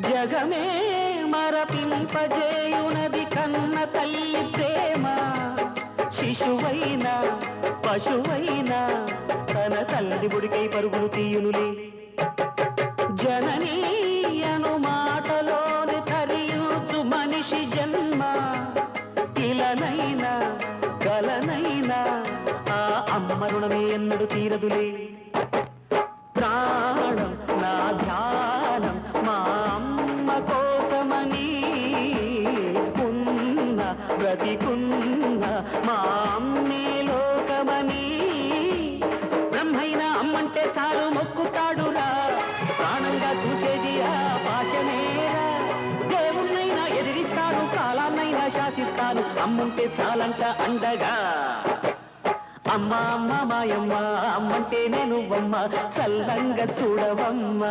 జగమే మరపింపజేయునది కన్న తల్లి ప్రేమ. శిశువైనా పశువైనా తన తల్లి బుడికై పరుగులు తీయునులే. జననీ అను మాటలోని ధరించు మనిషి జన్మ. ఇలనైనా కలనైనా ఆ అమ్మ రుణమే ఎన్నడు తీరదులే. ప్రాణం నా ధ్యానం మా అమ్మ కోసమని ఉన్న బ్రతికున్న మా అమ్మే లోకమని. బ్రహ్మైనా అమ్మంటే చాలు మొక్కుతాడురా, ప్రాణంగా చూసేది ఆ పాశమేరా. దేవుణ్ణైనా ఎదిరిస్తాను, కాలాన్నైనా శాసిస్తాను, అమ్ముంటే చాలంట అండగా. అమ్మ అమ్మ మాయమ్మ అమ్మంటే నేను అమ్మ, చల్లంగా చూడవమ్మ.